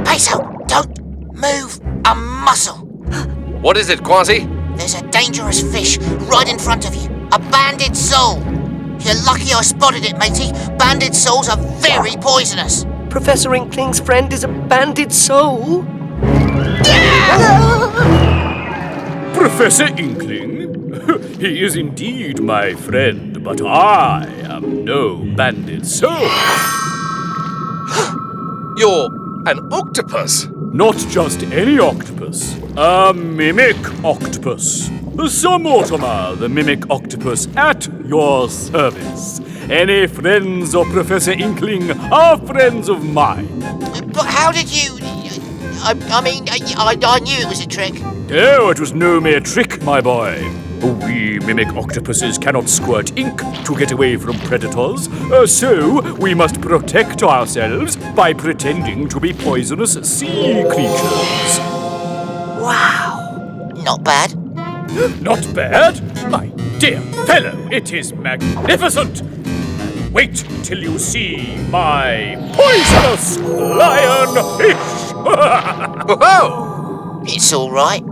Peso, don't move a muscle. What is it, Kwazii? There's a dangerous fish right in front of you. A banded sole. You're lucky I spotted it, matey. Banded soles are very poisonous. Professor Inkling's friend is a banded soul? Professor Inkling? He is indeed my friend, but I am no banded soul. You're an octopus. Not just any octopus, a mimic octopus. Sir Mortimer, the mimic octopus, at your service. Any friends of Professor Inkling are friends of mine. But how did you... I knew it was a trick. Oh, it was no mere trick, my boy. We mimic octopuses cannot squirt ink to get away from predators, so we must protect ourselves by pretending to be poisonous sea creatures. Wow. Not bad. Not bad? My dear fellow, it is magnificent! Wait till you see my poisonous lionfish! Oh! It's all right.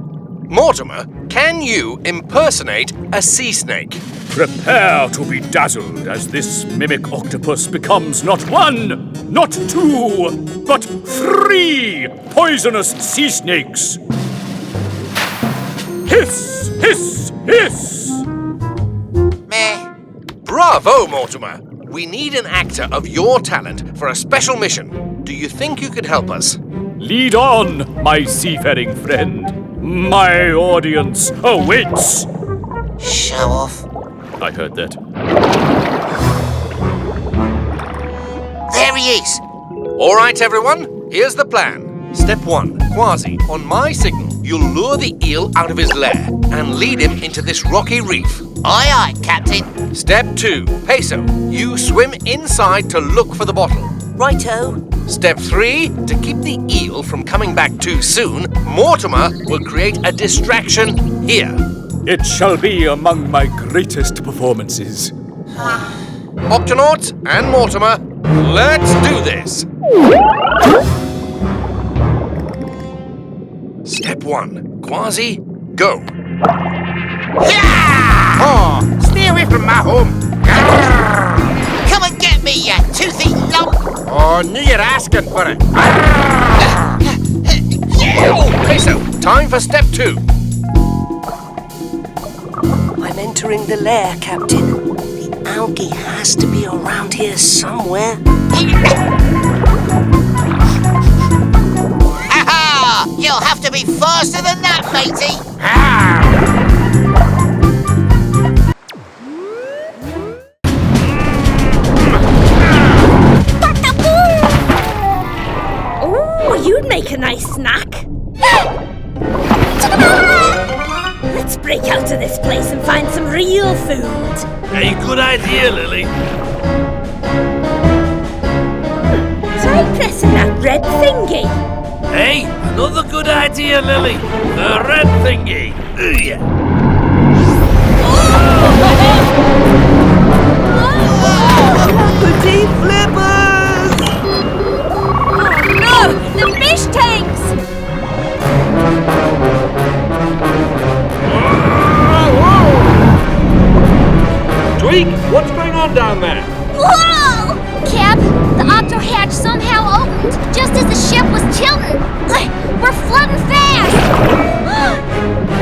Mortimer, can you impersonate a sea snake? Prepare to be dazzled as this mimic octopus becomes not one, not two, but 3 poisonous sea snakes! Hiss! Hiss! Hiss! Meh. Bravo, Mortimer! We need an actor of your talent for a special mission. Do you think you could help us? Lead on, my seafaring friend. My audience awaits. Show off. I heard that. There he is. All right, everyone, here's the plan. Step 1, Kwazii, on my signal, you'll lure the eel out of his lair and lead him into this rocky reef. Aye, aye, Captain. Step 2, Peso, you swim inside to look for the bottle. Righto. Step 3, to keep the eel from coming back too soon, Mortimer will create a distraction here. It shall be among my greatest performances. Octonauts and Mortimer, let's do this. Step 1, Kwazii, go. Yeah! Oh, stay away from my home. Come and get me, you toothy lump. Oh, knew you're asking for it. Peso, time for step 2. I'm entering the lair, Captain. The algae has to be around here somewhere. Ha-ha! You'll have to be faster than that, matey. Oh, you'd make a nice snack. Let's break out of this place and find some real food. A good idea, Lily. Try pressing that red thingy. Hey, another good idea, Lily. The red thingy. Yeah. Pretty flippers! Oh no, the fish tanks! Tweak, what's going on down there? Whoa! Cap, the octo hatch somehow opened just as the ship was tilting. We're flooding fast!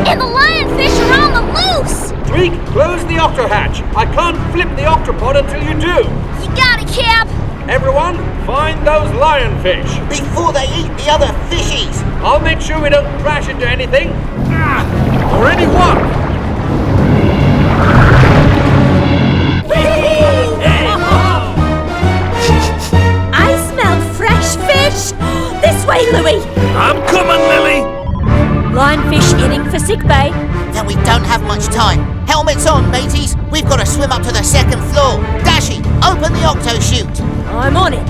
And the lionfish are on the loose! Tweak, close the octo hatch. I can't flip the octopod until you do. You got it, Cap! Everyone, find those lionfish. Before they eat the other fishies. I'll make sure we don't crash into anything. Or anyone. I smell fresh fish! This way, Louis! I'm coming, Lily. Lionfish heading for sickbay. Then we don't have much time. Helmets on, mateys. We've got to swim up to the 2nd floor. Dashy, open the octo chute. I'm on it.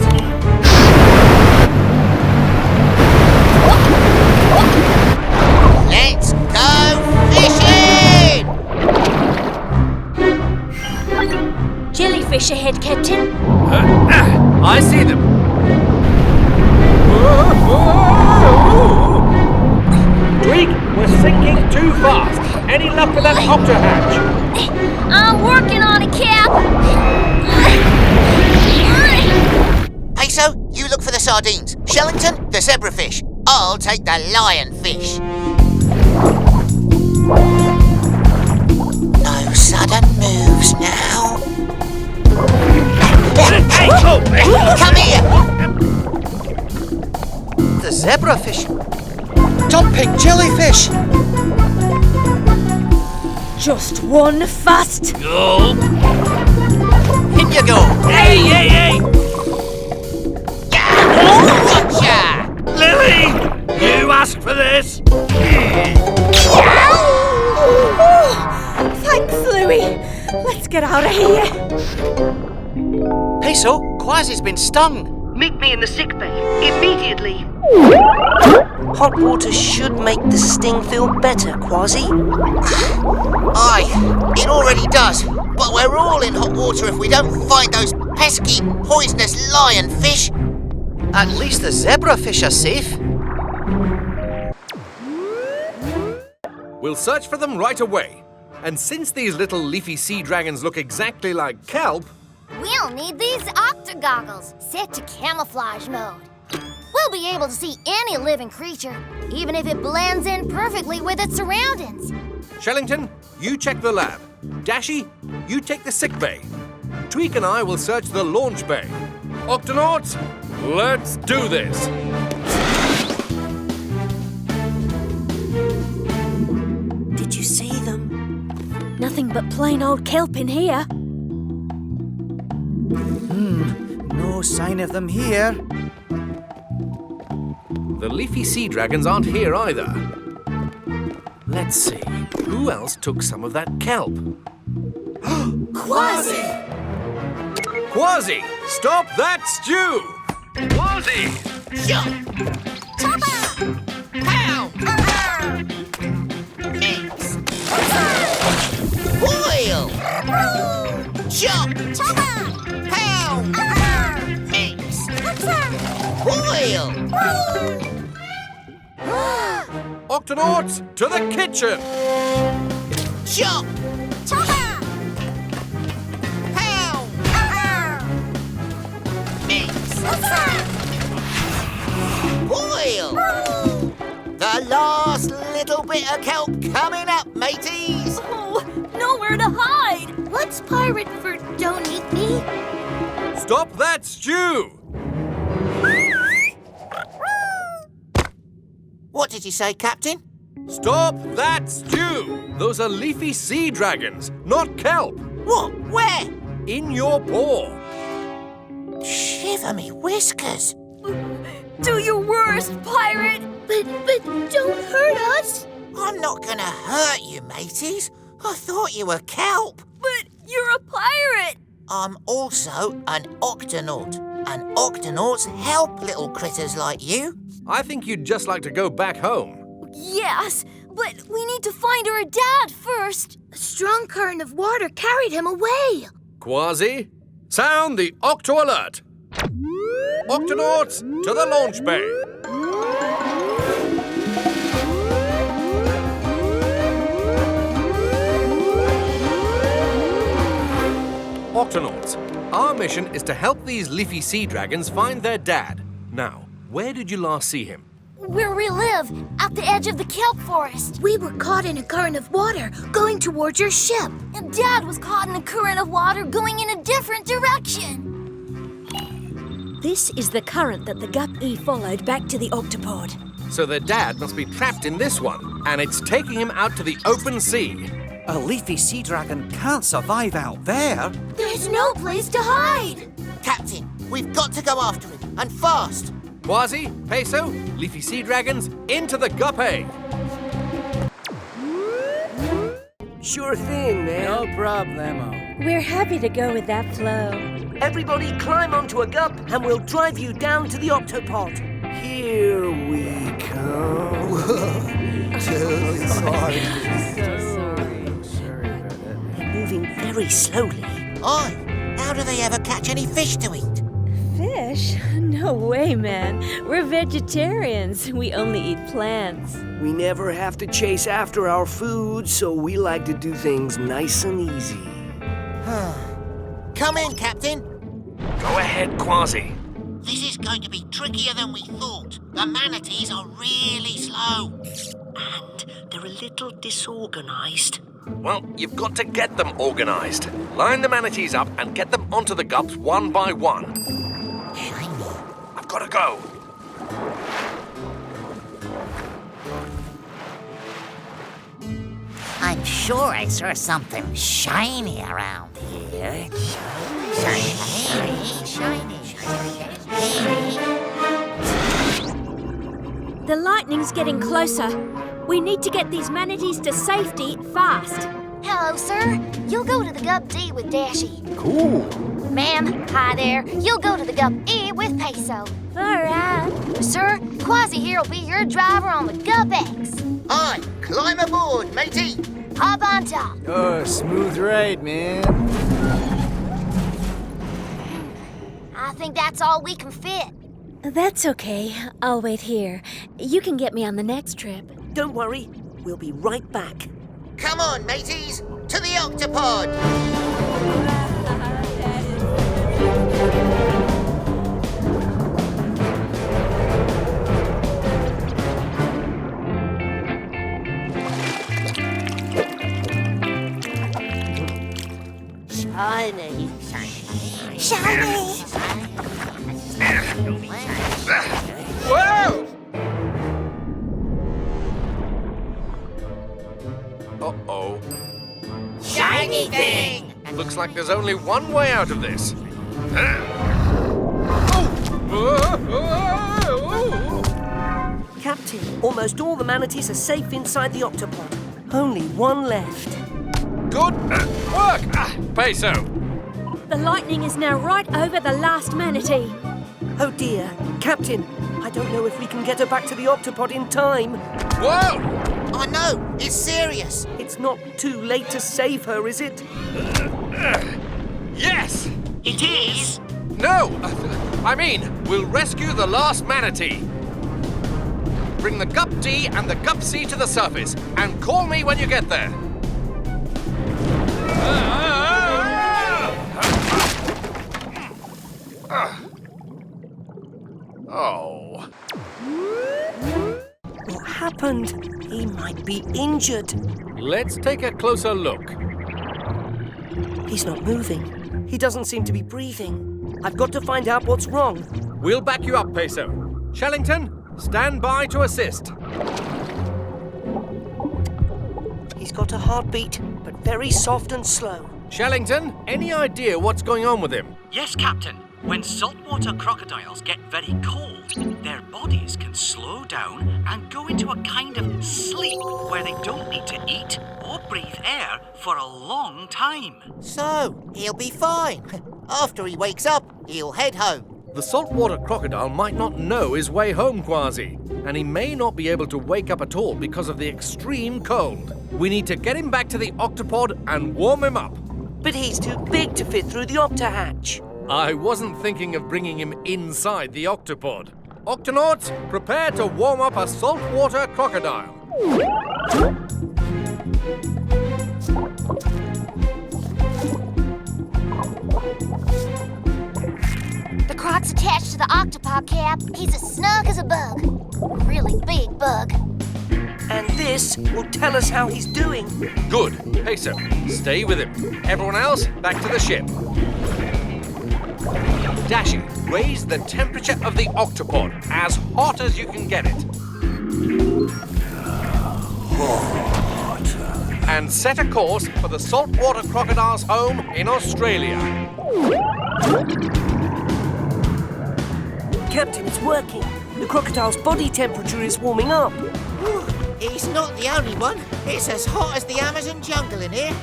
Let's go fishing! Jellyfish ahead, Captain. I see them. Octohatch. I'm working on it, Cap. Peso, you look for the sardines. Shellington, the zebrafish. I'll take the lionfish. No sudden moves now. Come here! The zebrafish. Dumping jellyfish. Just one fast. Go. In you go. Hey, hey, hey! Gotcha! Lily! You asked for this! Thanks, Louie. Let's get out of here. Peso, Kwazii's been stung. Meet me in the sick bay, immediately. Hot water should make the sting feel better, Kwazii. Aye, it already does. But we're all in hot water if we don't find those pesky, poisonous lionfish. At least the zebrafish are safe. We'll search for them right away. And since these little leafy sea dragons look exactly like kelp, We'll need these octogoggles set to camouflage mode. We'll be able to see any living creature, even if it blends in perfectly with its surroundings. Shellington, you check the lab. Dashy, you take the sick bay. Tweak and I will search the launch bay. Octonauts, let's do this. Did you see them? Nothing but plain old kelp in here. No sign of them here. The leafy sea dragons aren't here either. Let's see, who else took some of that kelp? Kwazii! Kwazii, stop that stew! Kwazii! Pow! Mix! Boil! Chop! Pow! Mix! Boil! Octonauts, to the kitchen! Chop! Pow! Mix! Boil! The last little bit of kelp coming up, mateys! Oh, nowhere to hide! What's pirate for don't eat me? Stop that stew! What did you say, Captain? Stop that stew! Those are leafy sea dragons, not kelp. What? Where? In your paw. Shiver me whiskers! Do your worst, pirate! But don't hurt us. I'm not gonna hurt you, mateys. I thought you were kelp. But you're a pirate! I'm also an octonaut, and octonauts help little critters like you. I think you'd just like to go back home. Yes, but we need to find our dad first. A strong current of water carried him away. Kwazii, sound the octo alert. Octonauts, to the launch bay. Octonauts, our mission is to help these leafy sea dragons find their dad. Now, where did you last see him? Where we live, at the edge of the kelp forest. We were caught in a current of water going towards your ship. And Dad was caught in a current of water going in a different direction. This is the current that the guppy followed back to the Octopod. So their dad must be trapped in this one, and it's taking him out to the open sea. A leafy sea dragon can't survive out there. There's no place to hide. Captain, we've got to go after him, and fast. Kwazii, Peso, leafy sea dragons, into the guppy. Sure thing, man. No problemo. We're happy to go with that flow. Everybody climb onto a gup and we'll drive you down to the Octopod. Here we come. Sorry. Moving very slowly. Aye, how do they ever catch any fish to eat? Fish? flesh? No way, man. We're vegetarians. We only eat plants. We never have to chase after our food, so we like to do things nice and easy. Come in, Captain. Go ahead, Kwazii. This is going to be trickier than we thought. The manatees are really slow. And they're a little disorganized. Well, you've got to get them organized. Line the manatees up and get them onto the gups one by one. Shiny. I've got to go. I'm sure I saw something shiny around here. Shiny. The lightning's getting closer. We need to get these manatees to safety fast. Hello, sir. You'll go to the Gup D with Dashy. Cool. Ma'am, hi there. You'll go to the Gup E with Peso. All right. Sir, Kwazii here will be your driver on the Gup X. Hi, climb aboard, matey. Hop on top. Oh, smooth ride, man. I think that's all we can fit. That's okay. I'll wait here. You can get me on the next trip. Don't worry, we'll be right back. Come on, mateys, to the Octopod. Shiny. Whoa! Uh-oh. Shiny thing! Looks like there's only one way out of this. Captain, almost all the manatees are safe inside the Octopod. Only one left. Good work, Peso. The lightning is now right over the last manatee. Oh dear, Captain, I don't know if we can get her back to the Octopod in time. Whoa! Oh no, it's serious. It's not too late to save her, is it? Yes! It is. No! I mean, we'll rescue the last manatee. Bring the Gup D and the Gup C to the surface, and call me when you get there. Oh. What happened? He might be injured. Let's take a closer look. He's not moving. He doesn't seem to be breathing. I've got to find out what's wrong. We'll back you up, Peso. Shellington, stand by to assist. He's got a heartbeat, but very soft and slow. Shellington, any idea what's going on with him? Yes, Captain. When saltwater crocodiles get very cold, their bodies can slow down and go into a kind of sleep where they don't need to eat or breathe air for a long time. So, he'll be fine. After he wakes up, he'll head home. The saltwater crocodile might not know his way home, Kwazii, and he may not be able to wake up at all because of the extreme cold. We need to get him back to the Octopod and warm him up. But he's too big to fit through the octahatch. I wasn't thinking of bringing him inside the Octopod. Octonauts, prepare to warm up a saltwater crocodile. The croc's attached to the Octopod, Cap. He's as snug as a bug. Really big bug. And this will tell us how he's doing. Good. Peso, stay with him. Everyone else, back to the ship. Dashy, raise the temperature of the Octopod as hot as you can get it. And set a course for the saltwater crocodile's home in Australia. Captain, it's working. The crocodile's body temperature is warming up. Whew, he's not the only one. It's as hot as the Amazon jungle in here.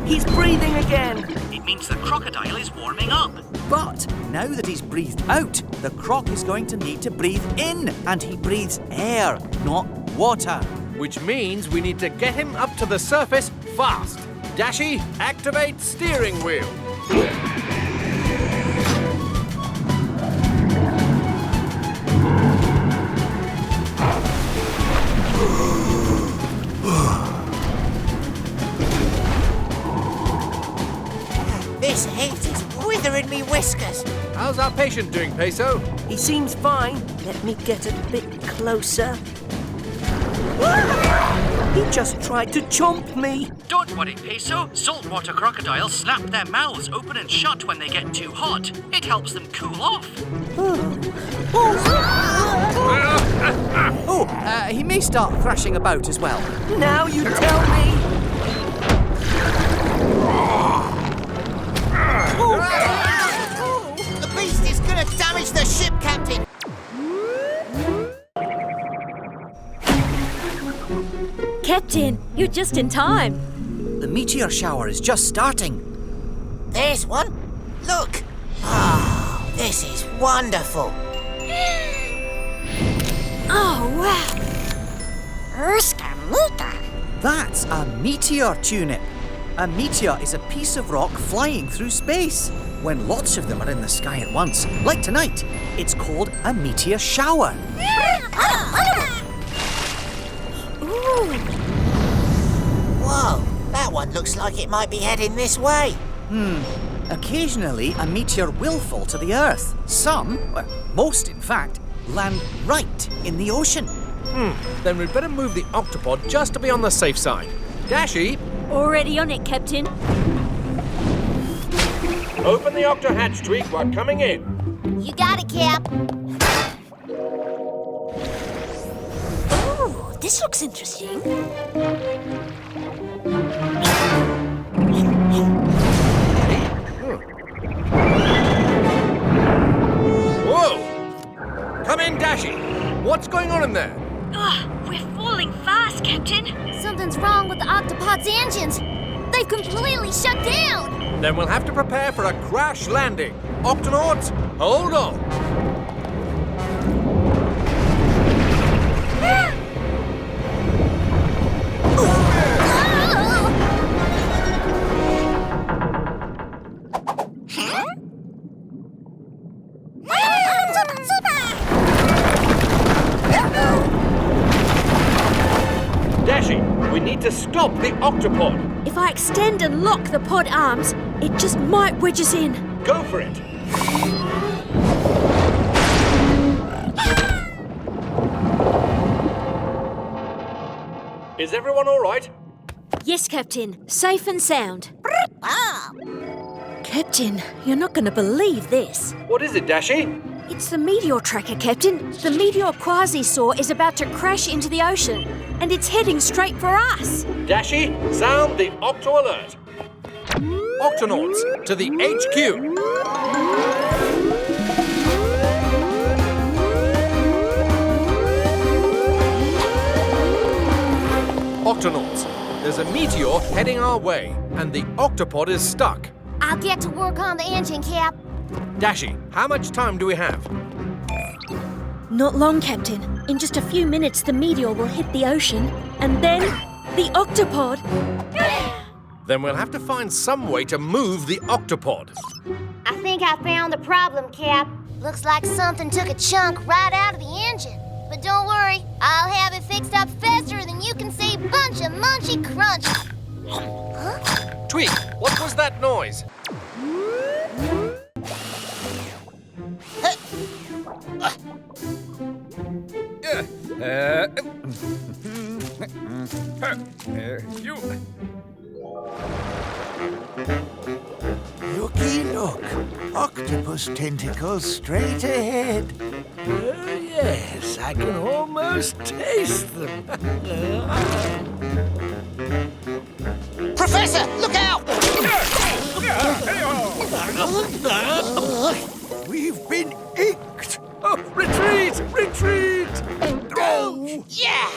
He's breathing again. It means the crocodile is warming up. But now that he's breathed out, the croc is going to need to breathe in, and he breathes air, not water. Which means we need to get him up to the surface fast. Dashy, activate steering wheel. This heat is withering me whiskers. How's our patient doing, Peso? He seems fine. Let me get a bit closer. He just tried to chomp me. Don't worry, Peso. Saltwater crocodiles snap their mouths open and shut when they get too hot. It helps them cool off. He may start thrashing about as well. Now you tell me. The beast is gonna damage the ship, Captain. Captain, you're just in time. The meteor shower is just starting. There's one. Look. Ah, this is wonderful. Oh, wow. That's a meteor tunip. A meteor is a piece of rock flying through space. When lots of them are in the sky at once, like tonight, it's called a meteor shower. Whoa, that one looks like it might be heading this way. Occasionally, a meteor will fall to the Earth. Some, well, most in fact, land right in the ocean. Then we'd better move the Octopod just to be on the safe side. Dashy, Already on it, Captain. open the octo hatch, Tweak. We're coming in. You got it, Cap. Oh, this looks interesting. Whoa! Come in, Dashy. What's going on in there? We're falling fast, Captain. Something's wrong with the Octopod's engines. They've completely shut down. Then we'll have to prepare for a crash landing. Octonauts, hold on. Dashy, we need to stop the Octopod. If I extend and lock the pod arms, it just might wedge us in. Go for it. Is everyone all right? Yes, Captain. Safe and sound. Captain, you're not going to believe this. What is it, Dashy? It's the meteor tracker, Captain. The meteor Kwazii saw is about to crash into the ocean, and it's heading straight for us. Dashy, sound the Octo alert. Octonauts, to the HQ. Octonauts, there's a meteor heading our way, and the Octopod is stuck. I'll get to work on the engine, Cap. Dashy, how much time do we have? Not long, Captain. In just a few minutes, the meteor will hit the ocean, and then the Octopod. Then we'll have to find some way to move the Octopod. I think I found the problem, Cap. Looks like something took a chunk right out of the engine. But don't worry, I'll have it fixed up faster than you can say bunch of munchy crunch. Huh? Tweak, what was that noise? Looky look. Octopus tentacles straight ahead. Yes, I can almost taste them. Professor, look out! We've been inked. Oh, retreat! Retreat! Oh, yeah!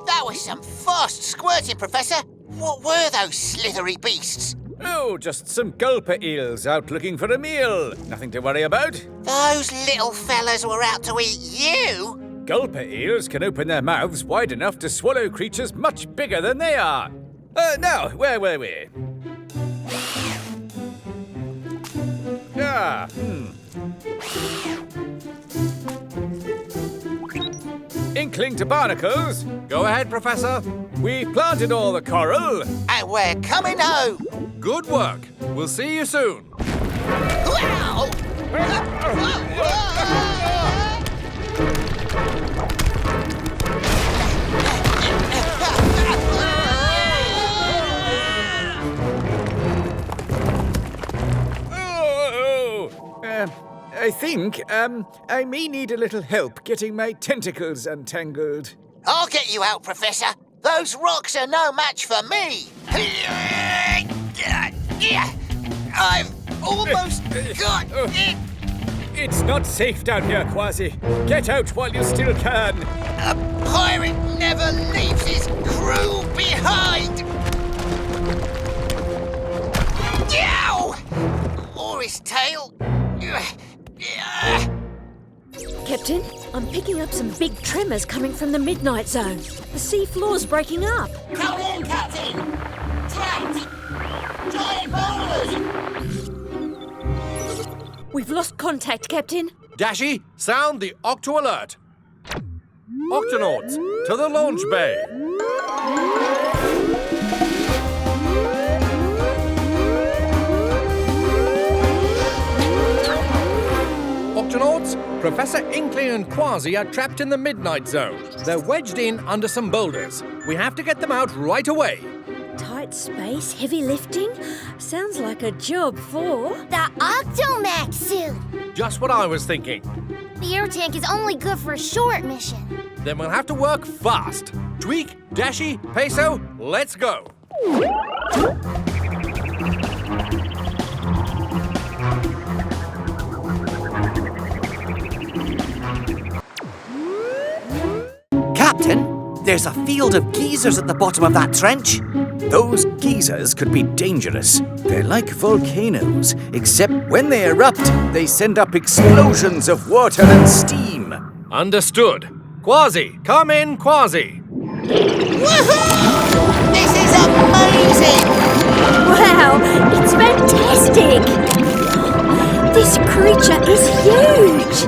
That was some fast squirting, Professor. What were those slithery beasts? Oh, just some gulper eels out looking for a meal. Nothing to worry about. Those little fellas were out to eat you? Gulper eels can open their mouths wide enough to swallow creatures much bigger than they are. Now, where were we? Inkling to Barnacles. Go ahead, Professor. We planted all the coral. And we're coming home. Good work. We'll see you soon. Wow! I think, I may need a little help getting my tentacles untangled. I'll get you out, Professor. Those rocks are no match for me. I've almost got it. It's not safe down here, Kwazii. Get out while you still can. A pirate never leaves his crew behind. Yow! Or his tail. Captain, I'm picking up some big tremors coming from the midnight zone. The sea floor's breaking up. Come in, Captain! Trapped! Giant boulders! We've lost contact, Captain. Dashi, sound the Octo alert. Octonauts, to the launch bay. Octonauts, Professor Inkling and Kwazii are trapped in the midnight zone. They're wedged in under some boulders. We have to get them out right away. Tight space, heavy lifting. Sounds like a job for... The Octomax suit! Just what I was thinking. The air tank is only good for a short mission. Then we'll have to work fast. Tweak, Dashi, Peso, let's go. Captain, there's a field of geysers at the bottom of that trench. Those geysers could be dangerous. They're like volcanoes, except when they erupt, they send up explosions of water and steam. Understood. Kwazii, come in, Kwazii. Woohoo! This is amazing! Wow, it's fantastic! This creature is huge!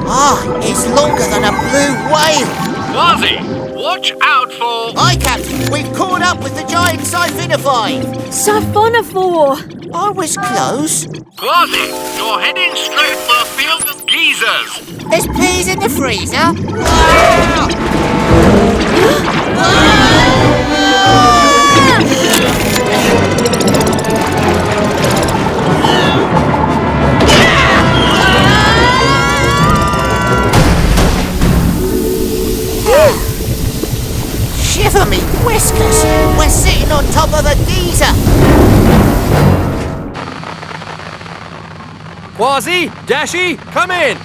It's longer than a blue whale. Kwazii, watch out for... Aye, Captain, we've caught up with the giant siphonophore. Siphonophore! I was close. Kwazii, you're heading straight for a field of geysers. There's peas in the freezer. Wow! Shiver me whiskers! We're sitting on top of a geyser! Kwazii, Dashi, come in.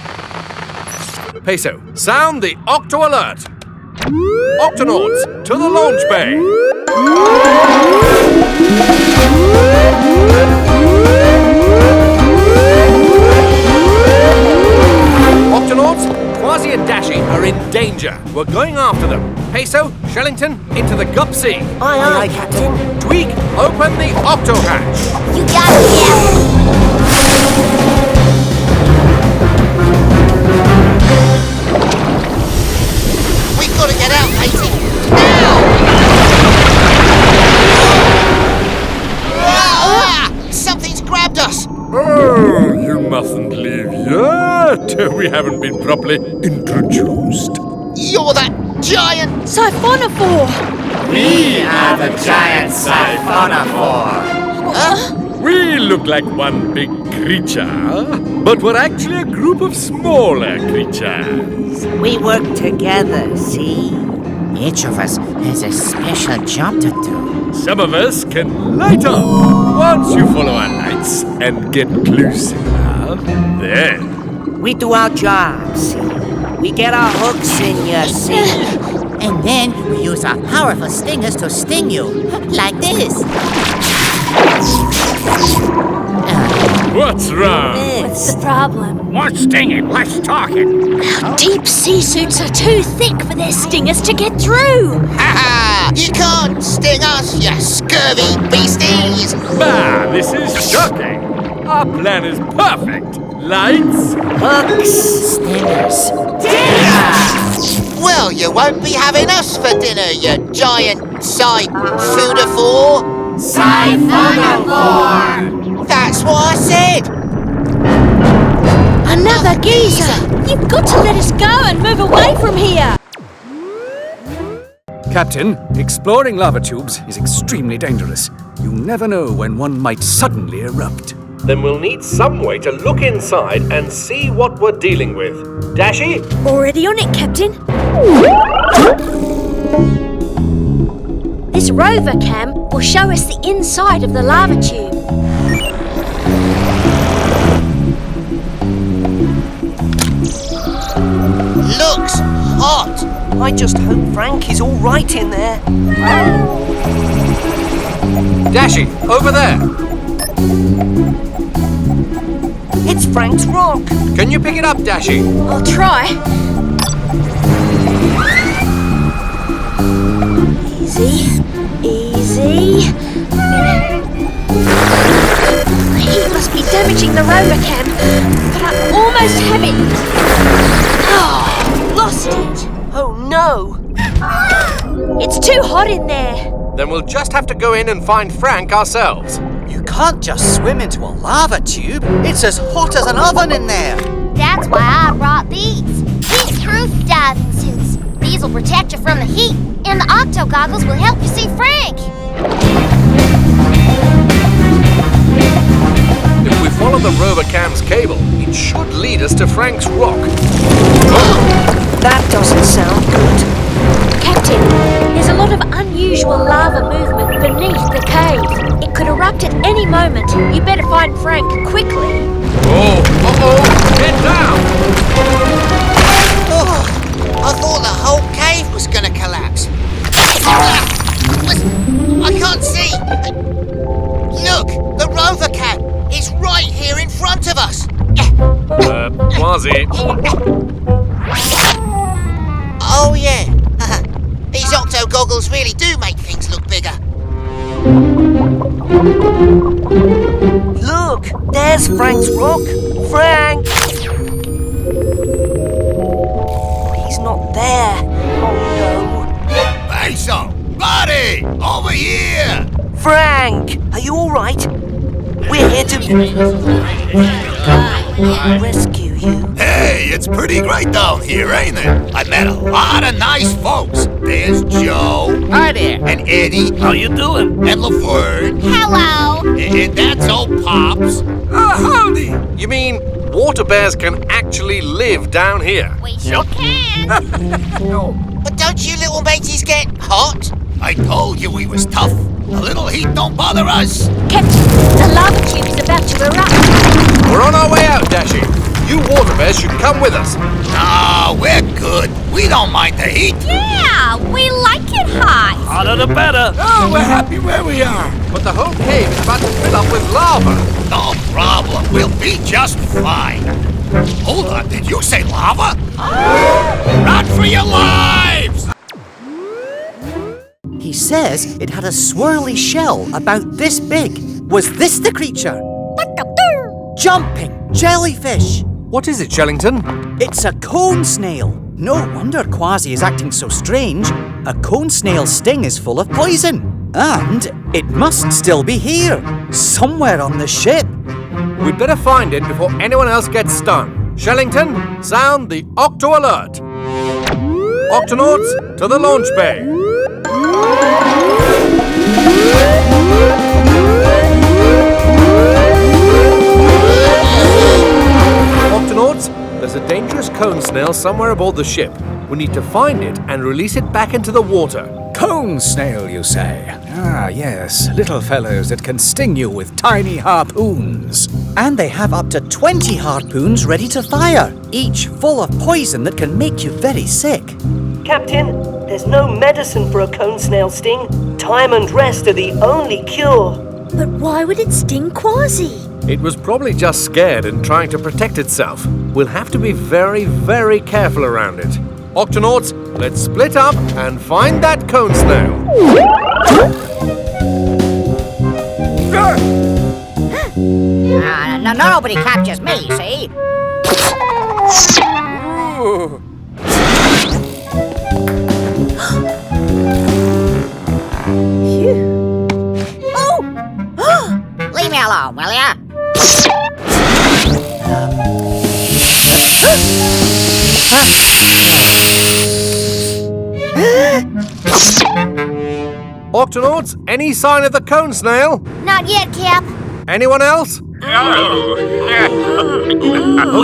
Peso, sound the Octo alert. Octonauts, to the launch bay. Octonauts, Kwazii and Dashi are in danger. We're going after them. Peso, Shellington, into the gup sea. Aye, aye, Captain. Tweak, open the Octo hatch. You got it, Captain! We've got to get out, matey! Now! Something's grabbed us! Oh, you mustn't leave yet. We haven't been properly introduced. You're that giant... Siphonophore! We are the giant siphonophore. We look like one big creature, but we're actually a group of smaller creatures. We work together, see? Each of us has a special job to do. Some of us can light up. Once you follow our lights and get close enough, then... We do our job, see? We get our hooks in you, see? And then we use our powerful stingers to sting you, like this. What's wrong? What's the problem? What's stinging? What's talking? Our deep sea suits are too thick for their stingers to get through. Ha ha! You can't sting us, you scurvy beasties! Bah, this is shocking. Our plan is perfect. Lights. Hooks. Stingers. Well, you won't be having us for dinner, you giant food-a-four. Sci-fi. That's what I said. Another geezer! You've got to let us go and move away from here! Captain, exploring lava tubes is extremely dangerous. You never know when one might suddenly erupt. Then we'll need some way to look inside and see what we're dealing with. Dashi? Already on it, Captain. This rover cam will show us the inside of the lava tube. Looks hot. I just hope Frank is all right in there. Dashi, over there. It's Frank's rock. Can you pick it up, Dashi? I'll try. Easy, easy. The heat must be damaging the rover cam, but I almost have it. Oh, lost it. Oh no! It's too hot in there. Then we'll just have to go in and find Frank ourselves. You can't just swim into a lava tube. It's as hot as an oven in there. That's why I brought these. Heat-proof diving suits. These will protect you from the heat, and the octo goggles will help you see Frank. If we follow the rover cam's cable, it should lead us to Frank's rock. That doesn't sound good. Captain, there's a lot of unusual lava movement beneath the cave. It could erupt at any moment. You better find Frank quickly. Oh, uh-oh, get down! Oh, I thought the whole cave was going to collapse. I can't see. Look, the rover cat is right here in front of us. Kwazii. Oh, yeah. These octo goggles really do make things look bigger. Look, there's Frank's rock. Frank! He's not there. Oh no. Peso, buddy, over here. Frank, are you all right? We're here to rescue you. Hey, it's pretty great down here, ain't it? I met a lot of nice folks. There's Joe. Hi there. And Eddie. How you doing? And Laverne. Hello. And that's old Pops. Howdy. You mean water bears can actually live down here? We sure can. But don't you little mateys get hot? I told you we was tough. A little heat don't bother us. Captain, the lava tube is about to erupt. We're on our way out, Dashi. You water bears should come with us. No, we're good. We don't mind the heat. Yeah, we like it hot. Hotter the better. Oh, we're happy where we are. But the whole cave is about to fill up with lava. No problem. We'll be just fine. Hold on, did you say lava? Run for your lives! He says it had a swirly shell about this big. Was this the creature? Jumping jellyfish. What is it, Shellington? It's a cone snail. No wonder Kwazii is acting so strange. A cone snail's sting is full of poison. And it must still be here, somewhere on the ship. We'd better find it before anyone else gets stung. Shellington, sound the Octo Alert. Octonauts, to the launch bay. Octonauts, there's a dangerous cone snail somewhere aboard the ship. We need to find it and release it back into the water. Cone snail, you say? Ah, yes, little fellows that can sting you with tiny harpoons. And they have up to 20 harpoons ready to fire, each full of poison that can make you very sick. Captain, there's no medicine for a cone snail sting. Time and rest are the only cure. But why would it sting Kwazii? It was probably just scared and trying to protect itself. We'll have to be very, very careful around it. Octonauts, let's split up and find that cone snail. Now, nobody captures me, see? Leave me alone, will ya? Octonauts, any sign of the cone snail? Not yet, Cap. Anyone else? Oh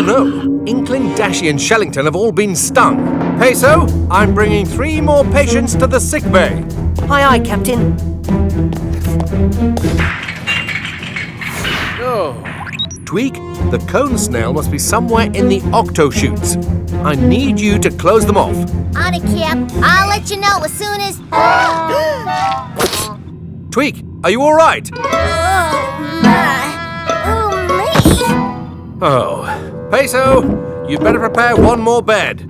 no! Inkling, Dashy and Shellington have all been stung. Peso, I'm bringing 3 more patients to the sick bay. Aye, aye, Captain. Tweak, the cone snail must be somewhere in the octo-chutes. I need you to close them off. On it, Cap. I'll let you know as soon as... Tweak, are you all right? Oh, Peso, you'd better prepare one more bed.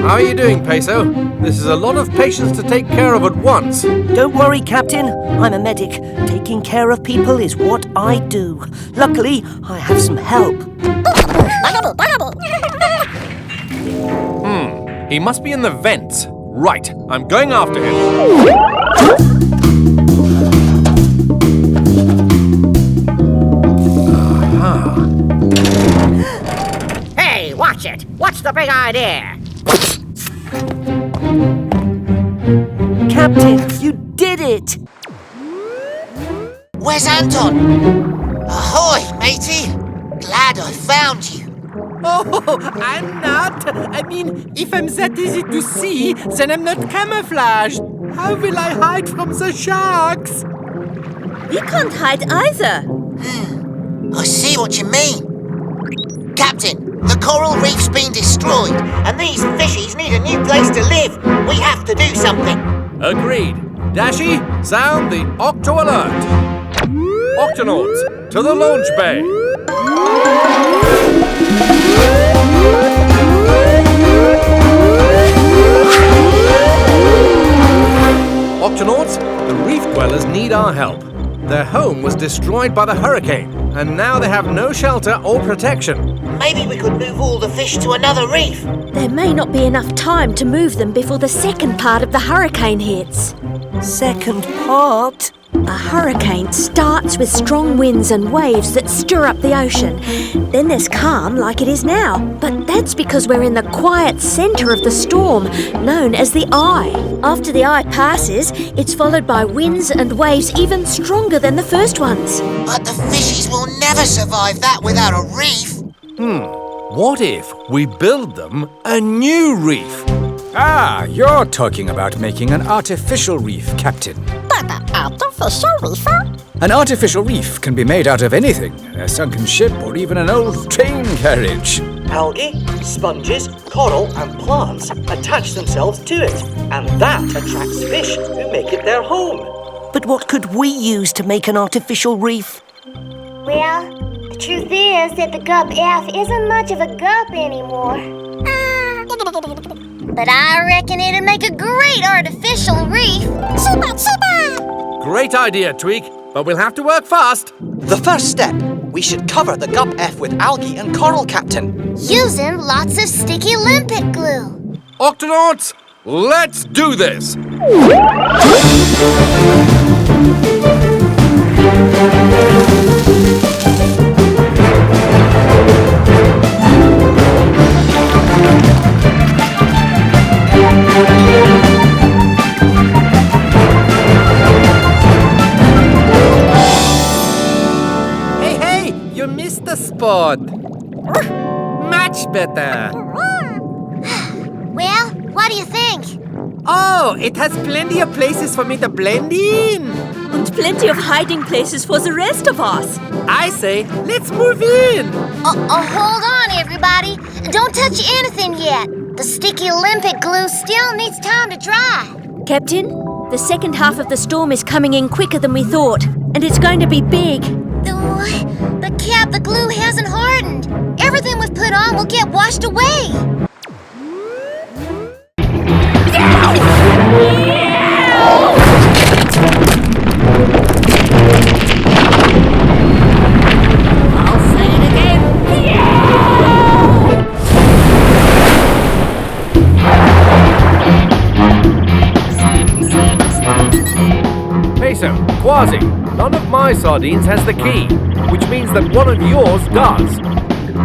How are you doing, Peso? This is a lot of patients to take care of at once. Don't worry, Captain. I'm a medic. Taking care of people is what I do. Luckily, I have some help. He must be in the vents. Right, I'm going after him. Hey, watch it! What's the big idea? Captain, you did it! Where's Anton? Ahoy, matey. Glad I found you. Oh, I'm not. I mean, if I'm that easy to see, then I'm not camouflaged. How will I hide from the sharks? We can't hide either. I see what you mean. Captain, the coral reef's been destroyed, and these fishies need a new place to live. We have to do something. Agreed. Dashy, sound the Octo Alert. Octonauts, to the launch bay. Octonauts, the reef dwellers need our help. Their home was destroyed by the hurricane, and now they have no shelter or protection. Maybe we could move all the fish to another reef. There may not be enough time to move them before the second part of the hurricane hits. Second part? A hurricane starts with strong winds and waves that stir up the ocean. Then there's calm like it is now. But that's because we're in the quiet centre of the storm, known as the eye. After the eye passes, it's followed by winds and waves even stronger than the first ones. But the fishies will never survive that without a reef. What if we build them a new reef? Ah, you're talking about making an artificial reef, Captain. But an artificial reef? An artificial reef can be made out of anything, a sunken ship or even an old train carriage. Algae, sponges, coral and plants attach themselves to it, and that attracts fish who make it their home. But what could we use to make an artificial reef? Well, the truth is that the Gup F isn't much of a gup anymore. But I reckon it'd make a great artificial reef. Great idea, Tweak, but we'll have to work fast. The first step, we should cover the Gup F with algae and coral, Captain. Using lots of sticky limpet glue. Octonauts, let's do this! Hey, you missed the spot. Much better. Well, what do you think? Oh, it has plenty of places for me to blend in. And plenty of hiding places for the rest of us. I say, let's move in. Hold on, everybody. Don't touch anything yet. The sticky limpet glue still needs time to dry. Captain, the second half of the storm is coming in quicker than we thought, and it's going to be big. But Cap, the glue hasn't hardened. Everything we've put on will get washed away. my sardines has the key, which means that one of yours does.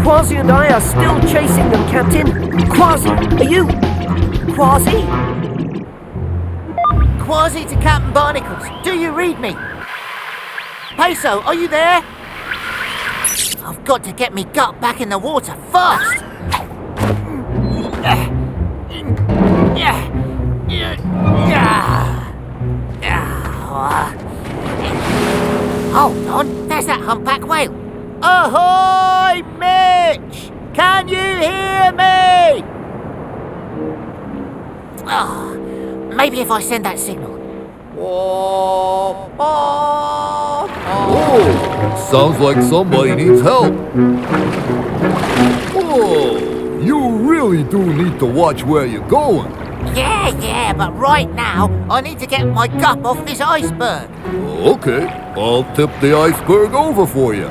Kwazii and I are still chasing them, Captain. Kwazii, are you... Kwazii? Kwazii to Captain Barnacles, do you read me? Peso, are you there? I've got to get me gut back in the water fast. Hold on, there's that humpback whale. Ahoy, Mitch! Can you hear me? Oh, maybe if I send that signal. Oh, sounds like somebody needs help. Oh, you really do need to watch where you're going. Yeah, but right now, I need to get my gup off this iceberg. Okay, I'll tip the iceberg over for you.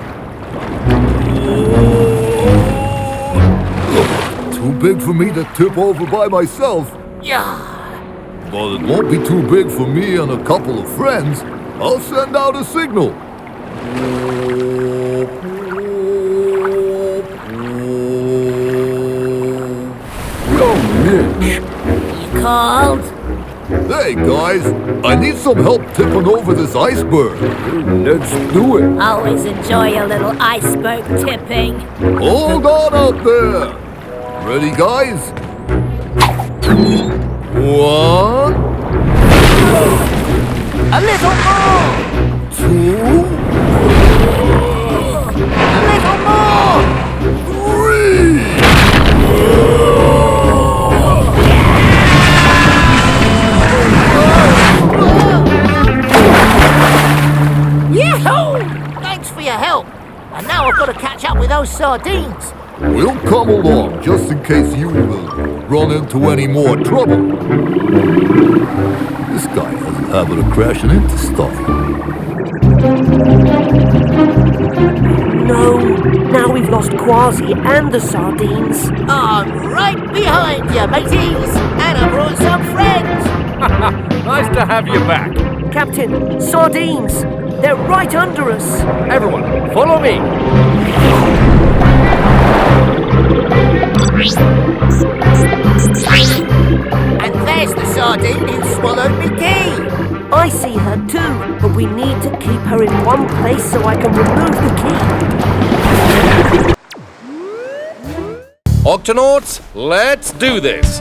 Too big for me to tip over by myself. Yeah. But it won't be too big for me and a couple of friends. I'll send out a signal. Yo, Mitch. You called? Hey, guys. I need some help tipping over this iceberg. Let's do it. Always enjoy a little iceberg tipping. Hold on out there. Ready, guys? 1. A little more. 2. A little more. 3. Yahoo! Thanks for your help. And now I've got to catch up with those sardines. We'll come along just in case you run into any more trouble. This guy has a habit of crashing into stuff. No, now we've lost Kwazii and the sardines. I'm right behind you, mateys. And I brought some friends. Nice to have you back. Captain, sardines! They're right under us! Everyone, follow me. And there's the sardine who swallowed me key. I see her too, but we need to keep her in one place so I can remove the key. Octonauts, let's do this.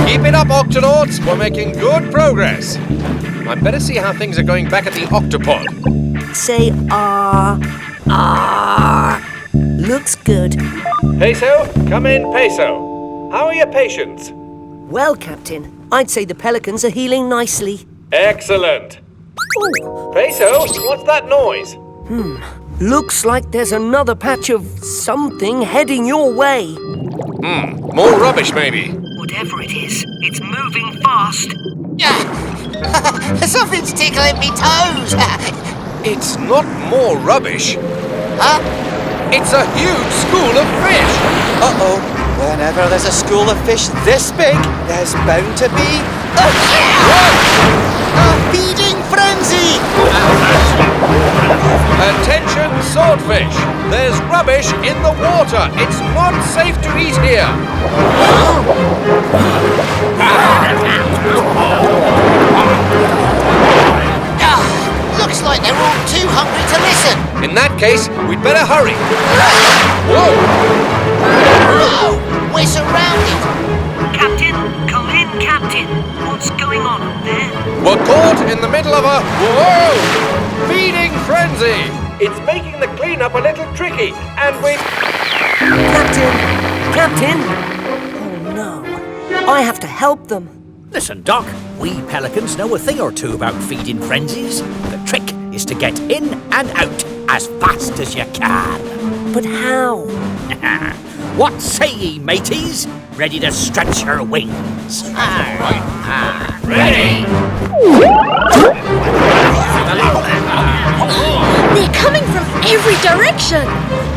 Keep it up, Octonauts. We're making good progress. I better see how things are going back at the Octopod. Say looks good. Peso, come in, Peso. How are your patients? Well, Captain, I'd say the pelicans are healing nicely. Excellent. Ooh. Peso, what's that noise? Looks like there's another patch of something heading your way. More rubbish, maybe. Whatever it is, it's moving fast. Something's tickling me toes. It's not more rubbish. Huh? It's a huge school of fish. Uh-oh. Whenever there's a school of fish this big, there's bound to be a feeding frenzy! Attention, swordfish. There's rubbish in the water. It's not safe to eat here. Looks like they're all too hungry to listen. In that case, we'd better hurry. Whoa! Whoa! We're surrounded. Captain, come in, Captain. What's going on up there? We're caught in the middle of a... Whoa! Feeding frenzy. It's making the cleanup a little tricky, and we... Captain! Oh no. I have to help them. Listen, Doc, we pelicans know a thing or two about feeding frenzies. The trick is to get in and out as fast as you can. But how? What say ye, mateys? Ready to stretch your wings? Ready! They're coming from every direction.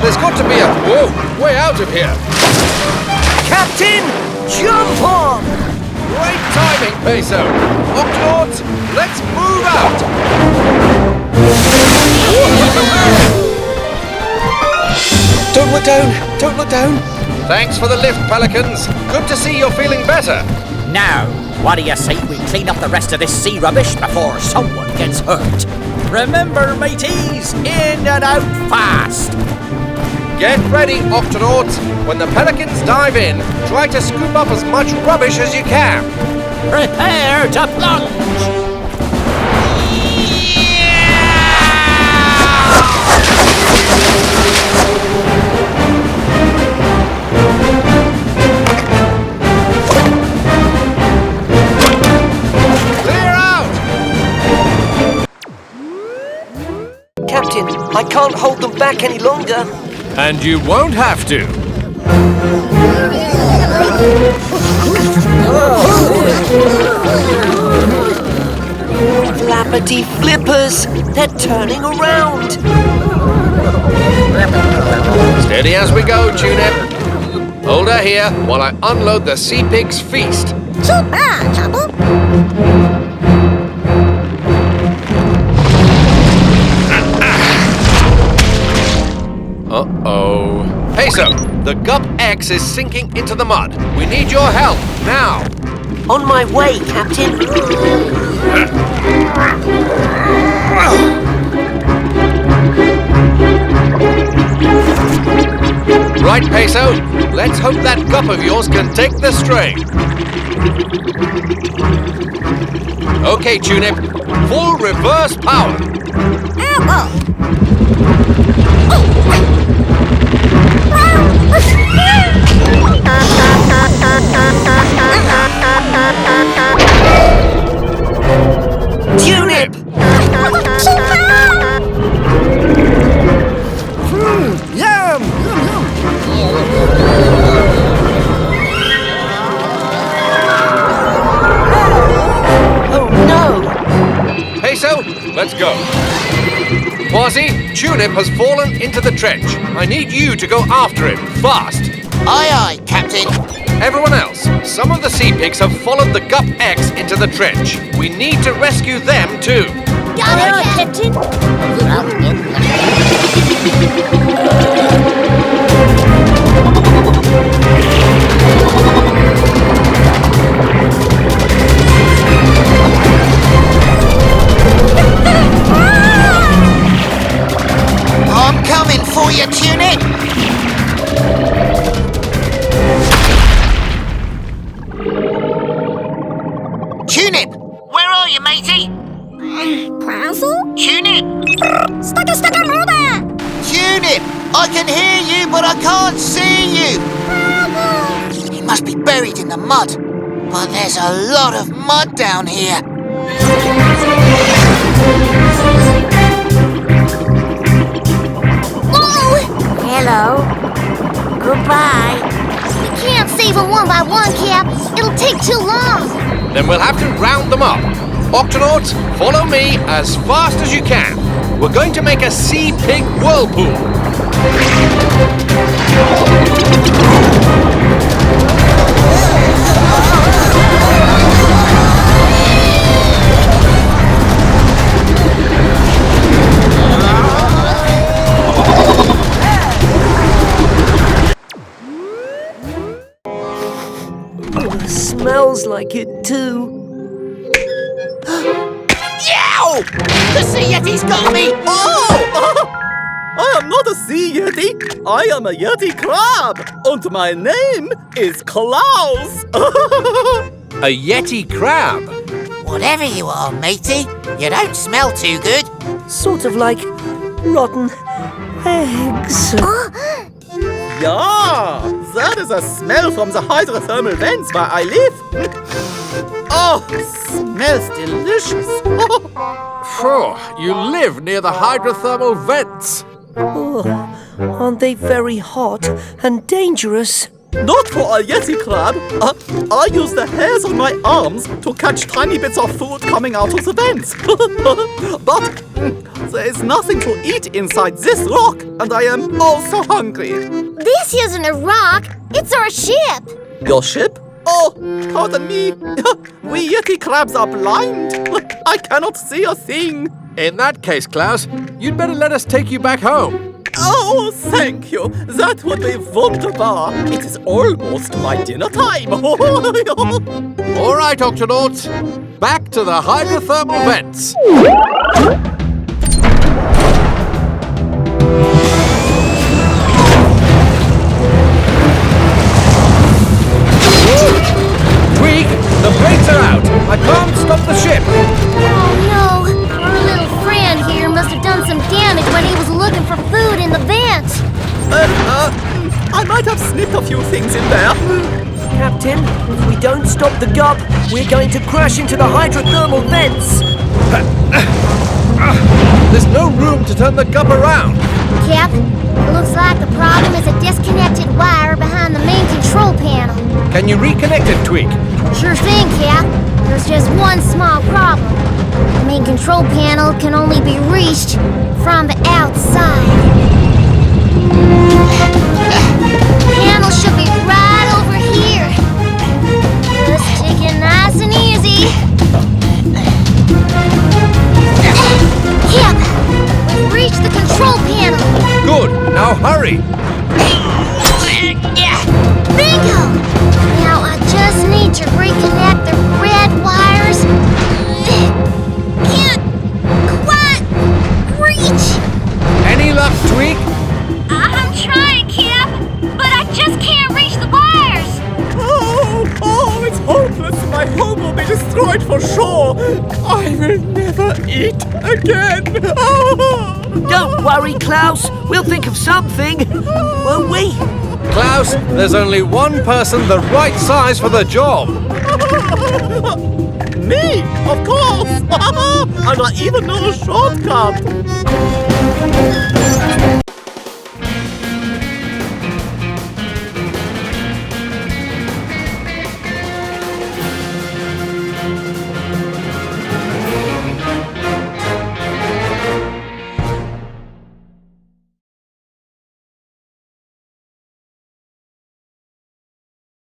There's got to be a way out of here. Captain, jump on! Great timing, Peso. Octonauts, let's move out. Don't look down! Don't look down! Thanks for the lift, Pelicans. Good to see you're feeling better. Now, what do you say we clean up the rest of this sea rubbish before someone gets hurt? Remember, mateys, in and out fast! Get ready, Octonauts. When the Pelicans dive in, try to scoop up as much rubbish as you can. Prepare to plunge! Clear out! Captain, I can't hold them back any longer. And you won't have to. Flappity flippers, they're turning around. Steady as we go, Tunip. Hold her here while I unload the Sea Pig's feast. Uh-oh. Peso, the Gup X is sinking into the mud. We need your help, now. On my way, Captain. Right, Peso. Let's hope that Gup of yours can take the strain. Okay, Tunip. Full reverse power. Tunip! Yum! Oh no! Peso, let's go. Kwazii, Tunip has fallen into the trench. I need you to go after him, fast. Aye, aye, Captain. Everyone else, some of the sea pigs have followed the Gup X into the trench. We need to rescue them too. Got it, Captain. I'm coming for you, Tunip. Tunip, where are you, matey? Tunip! Tunip! I can hear you, but I can't see you! He must be buried in the mud. But there's a lot of mud down here. Whoa! Hello. Goodbye. We can't save them one by one, Cap. It'll take too long. Then we'll have to round them up. Octonauts, follow me as fast as you can. We're going to make a sea pig whirlpool. Smells like it too. Yow! The sea yeti's got me! I am not a sea yeti. I am a yeti crab. And my name is Klaus. A yeti crab? Whatever you are, matey, you don't smell too good. Sort of like rotten eggs. Yeah, that is a smell from the hydrothermal vents where I live. Oh, smells delicious. Phew, you live near the hydrothermal vents. Oh, Aren't they very hot and dangerous? Not for a Yeti crab. I use the hairs on my arms to catch tiny bits of food coming out of the vents. But there is nothing to eat inside this rock, and I am also hungry. This isn't a rock. It's our ship. Your ship? Oh, pardon me. We Yeti crabs are blind. I cannot see a thing. In that case, Klaus, you'd better let us take you back home. Oh, thank you. That would be wunderbar. It is almost my dinner time. All right, Octonauts. Back to the hydrothermal vents. Tweak, the plates are out. I can't stop the ship. Oh no! Our little friend here must have done some damage when he was looking for food in the vent. I might have snipped a few things in there. Captain, if we don't stop the gup, we're going to crash into the hydrothermal vents. There's no room to turn the gup around. Cap, it looks like the problem is a disconnected wire behind the main control panel. Can you reconnect it, Tweak? Sure thing, Cap. There's just one small problem. The main control panel can only be reached from the outside. Panel should be right over here. Just take it nice and easy. Cap, we've reached the control panel. Good. Now hurry. Bingo! Now I just need to reconnect the red wires. Can't quite reach. Any luck, Tweak? I'm trying, Cap, but I just can't reach the wires. Oh, it's hopeless. My home will be destroyed for sure. I will never eat again. Don't worry, Klaus. We'll think of something, won't we? Klaus, there's only one person the right size for the job. Me, of course. And I even know a shortcut.